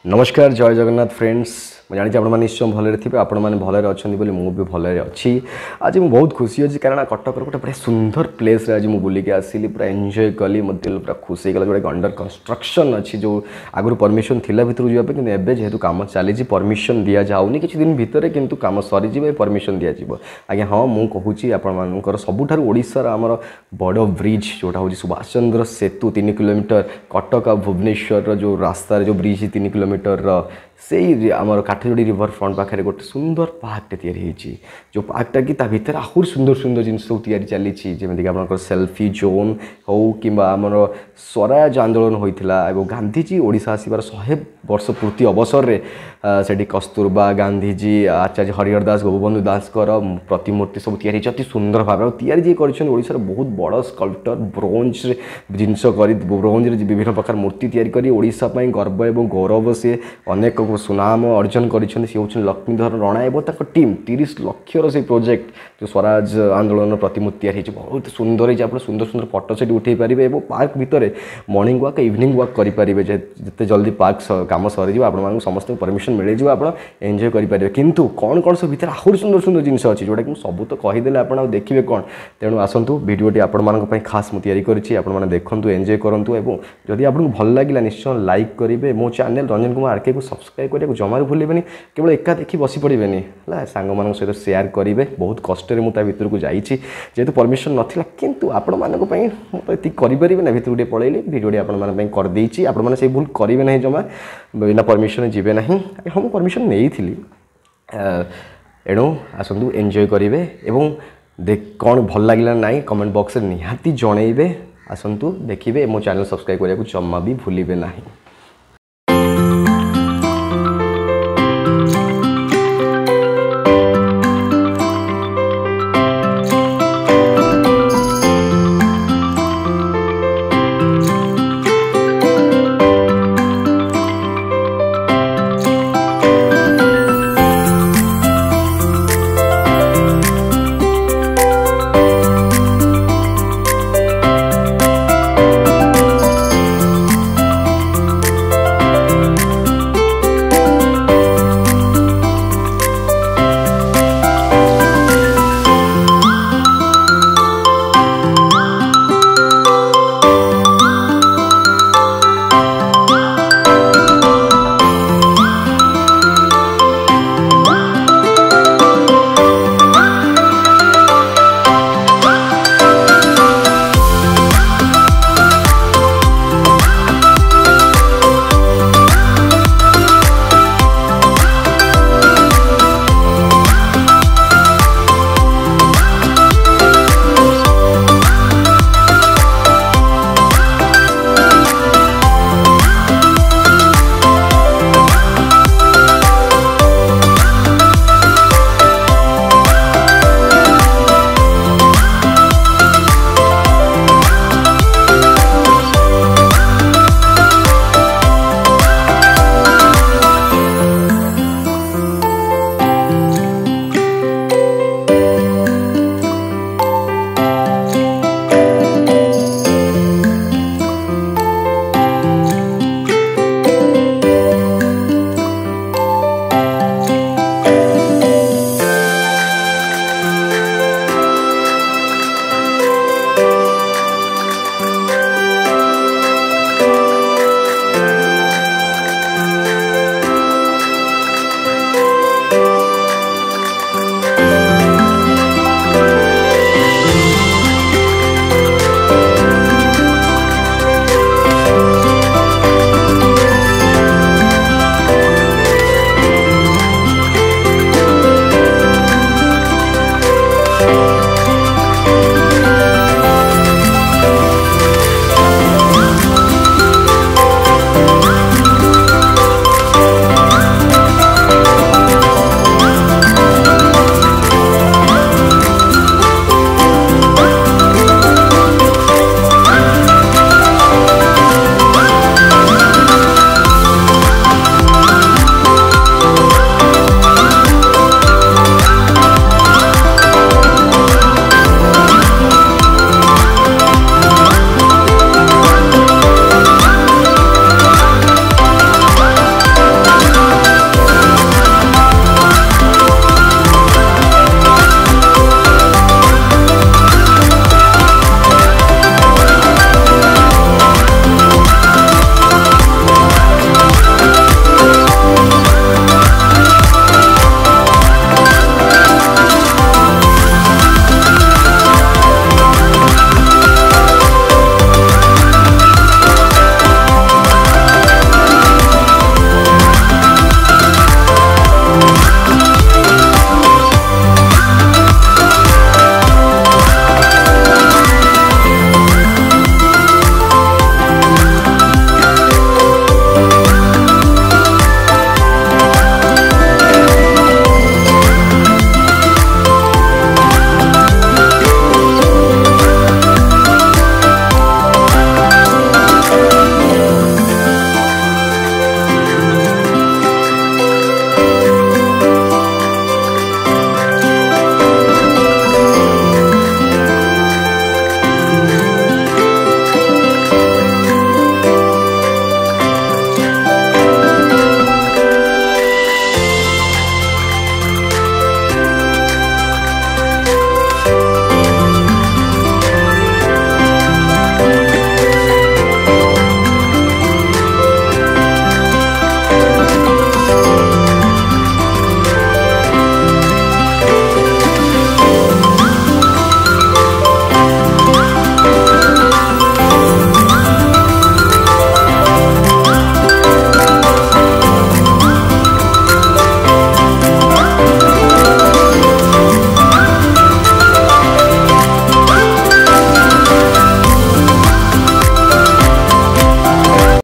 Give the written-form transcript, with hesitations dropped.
नमस्कार जय जगन्नाथ फ्रेंड्स मैं जानी आप निश्चय भलरे थे आपण मैंने भलरे अच्छा मुझे भलरे अच्छी आज मुझे बहुत खुशी अच्छी कारण कटक गोटे बड़े सुंदर प्लेस आज मुझे बुलिक आसली पूरा एंजॉय कली मत पूरा खुशी गला जोटा अंडर कंस्ट्रक्शन अच्छी जो आगुरी परमिशन थिला भितर जावाई कि जेहेतु कम चली परमिशन दि जाऊनी किसी दिन भितर किंतु कम सरीज परमिशन दि आज्ञा हाँ मुझे आपण सबुठ ओडार आमर बड़ ब्रिज जोटा हूँ सुभाष चंद्र सेतु 3 किलोमीटर कटक भुवनेश्वर जो रास्तार जो ब्रिज 3 किलोमीटर से आमर काठजोड़ी रिवर फ्रंट पाखे गोटे सुंदर पार्कटे तैयारी जो पार्कटा कि भीतर आहरी सुंदर सुंदर जिन सब तैयारी चली जमीक आप सेल्फी जोन हो कि आमर स्वराज आंदोलन होता है गांधीजी ओडिशा आसबार 100 वर्ष पूर्ति अवसर में से कस्तूरबा गांधीजी आचार्य हरिहर दास गोपबंधु दास प्रतिमूर्ति सब तैयारी अति सुंदर भाव तैयारी जी कर बहुत बड़ स्कल्पटर ब्रोंज जिनस कर ब्रोंज विभिन्न प्रकार मूर्ति तैयारी ओडिशा गर्व और गौरव से अनेक सुनाम अर्जन कर लक्ष्मीधर रणा और टीम 30 लक्षर से प्रोजेक्ट जो स्वराज आंदोलन प्रतिमूर्ति तैयारी बहुत सुंदर है आप सुंदर सुंदर फोटो सेट उठे पारे और पार्क भितर मॉर्निंग वॉक इवनिंग वॉक करेंगे जिते जल्दी पार्क कम सरीज आप समस्त परमिशन मिल जाए आप एंजॉय करेंगे किंतु कौन कौन सब भीतर आहरी सुंदर सुंदर जिनस अच्छी जोटा कि सब तो कहीदे आप देखिए कौन तेणु आसतु भिडियोटी आपण खास मुझे तैयारी देखूँ एंजॉय करूँ और जदि आपको भल लगे निश्चय लाइक करेंगे मो चैनल रंजन कुमार आरके को सब्सक्राइब करने को जमार भूलें केवल एका देखी बसी पड़े है सांग मान सहित सेयार करेंगे बहुत कष्ट भर को जाइए जेहेतु परमिशन नाला किंतु आपण मानी ये करें ना भितर गोटे पलैली भिडियोटी आपदेची आपने भूल करेंगे ना जमा बिना परमिशन जीवे ना हाँ मुझे परमिशन नहीं थी एणु आसतु एंजॉय करेंगे और कौन भल लगे ना कमेंट बॉक्स में निहाती जनइबे आसतु देखिए मो चैनल सब्सक्राइब करने को जमा भी भूलिए ना।